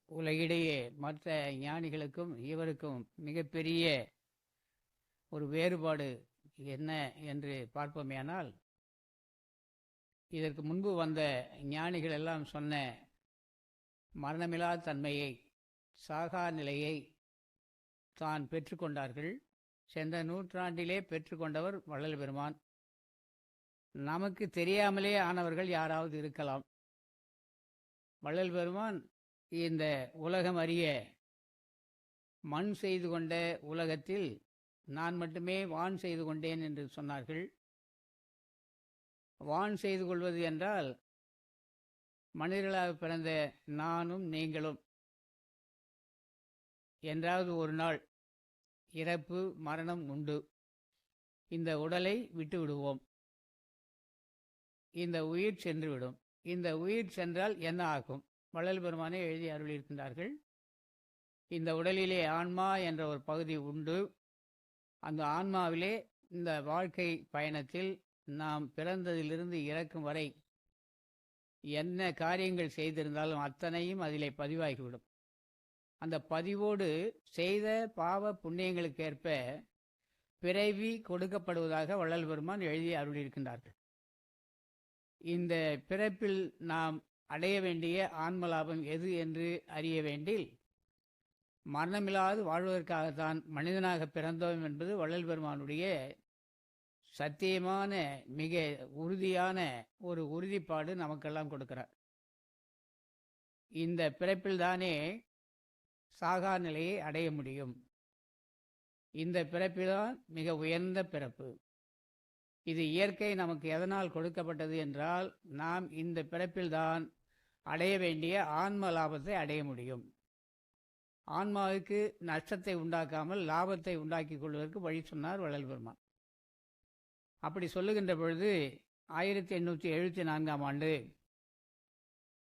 உலகிடையே மற்ற ஞானிகளுக்கும் இவருக்கும் மிகப்பெரிய ஒரு வேறுபாடு என்ன என்று பார்ப்போமேயானால், இதற்கு முன்பு வந்த ஞானிகள் எல்லாம் சொன்ன மரணமிலா தன்மையை, சாகா நிலையை தான் பெற்றுக்கொண்டார்கள். சென்ற நூற்றாண்டிலே பெற்றுக்கொண்டவர் வள்ளல் பெருமான். நமக்கு தெரியாமலே ஆனவர்கள் யாராவது இருக்கலாம். வள்ளல் பெருமான் இந்த உலகம் அறிய மண் செய்து கொண்ட உலகத்தில் நான் மட்டுமே வான் செய்து கொண்டேன் என்று சொன்னார்கள். வான் செய்து கொள்வது என்றால் மனிதர்களாக பிறந்த நானும் நீங்களும் என்றாவது ஒரு நாள் இறப்பு மரணம் உண்டு. இந்த உடலை விட்டு விடுவோம். இந்த உயிர் சென்றுவிடும். இந்த உயிர் சென்றால் என்ன ஆகும்? வள்ளல் பெருமானே எழுதி அருளியிருக்கின்றார்கள். இந்த உடலிலே ஆன்மா என்ற ஒரு பகுதி உண்டு. அந்த ஆன்மாவிலே இந்த வாழ்க்கை பயணத்தில் நாம் பிறந்ததிலிருந்து இறக்கும் வரை என்ன காரியங்கள் செய்திருந்தாலும் அத்தனையும் அதிலே பதிவாகிவிடும். அந்த பதிவோடு செய்த பாவ புண்ணியங்களுக்கேற்ப பிறவி கொடுக்கப்படுவதாக வள்ளல் பெருமான் எழுதி அருளியிருக்கின்றார்கள். இந்த பிறப்பில் நாம் அடைய வேண்டிய ஆன்ம லாபம் எது என்று அறிய வேண்டில், மரணமில்லாது வாழ்வதற்காகத்தான் மனிதனாக பிறந்தோம் என்பது வள்ளல் பெருமானுடைய சத்தியமான மிக உறுதியான ஒரு உறுதிப்பாடு நமக்கெல்லாம் கொடுக்கிறார். இந்த பிறப்பில்தானே சாகா நிலையை அடைய முடியும். இந்த பிறப்பில்தான் மிக உயர்ந்த பிறப்பு. இது இயற்கை நமக்கு எதனால் கொடுக்கப்பட்டது என்றால், நாம் இந்த பிறப்பில்தான் அடைய வேண்டிய ஆன்ம லாபத்தை அடைய முடியும். ஆன்மாவுக்கு நஷ்டத்தை உண்டாக்காமல் லாபத்தை உண்டாக்கி கொள்வதற்கு வழி சொன்னார் வள்ளல் பெருமான். அப்படி சொல்லுகின்ற பொழுது 1874ஆம் ஆண்டு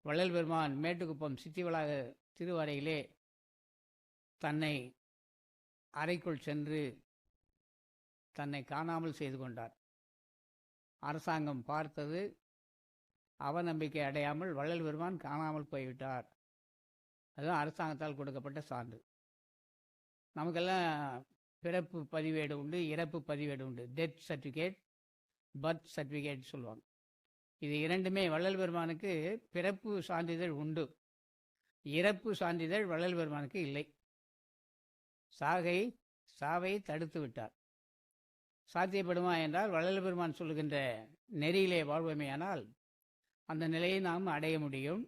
வள்ளல் பெருமான் மேட்டுக்குப்பம் சித்திவளாக திருவறையிலே தன்னை அறைக்குள் சென்று தன்னை காணாமல் செய்து கொண்டார். அரசாங்கம் பார்த்தது. அவநம்பிக்கை அடையாமல் வள்ளல் பெருமான் காணாமல் போய்விட்டார். அதுதான் அரசாங்கத்தால் கொடுக்கப்பட்ட சான்று. நமக்கெல்லாம் பிறப்பு பதிவேடு உண்டு, இறப்பு பதிவேடு உண்டு. டெத் சர்டிஃபிகேட், பர்த் சர்டிஃபிகேட் சொல்லுவாங்க. இது இரண்டுமே வள்ளல் பெருமானுக்கு பிறப்பு சான்றிதழ் உண்டு. இறப்பு சான்றிதழ் வள்ளல் பெருமானுக்கு இல்லை. சாவை தடுத்து விட்டார். சாத்தியப்படுமா என்றால், வள்ளல் பெருமான் சொல்லுகின்ற நெறியிலே வாழ்வோமேயானால் அந்த நிலையை நாம் அடைய முடியும்.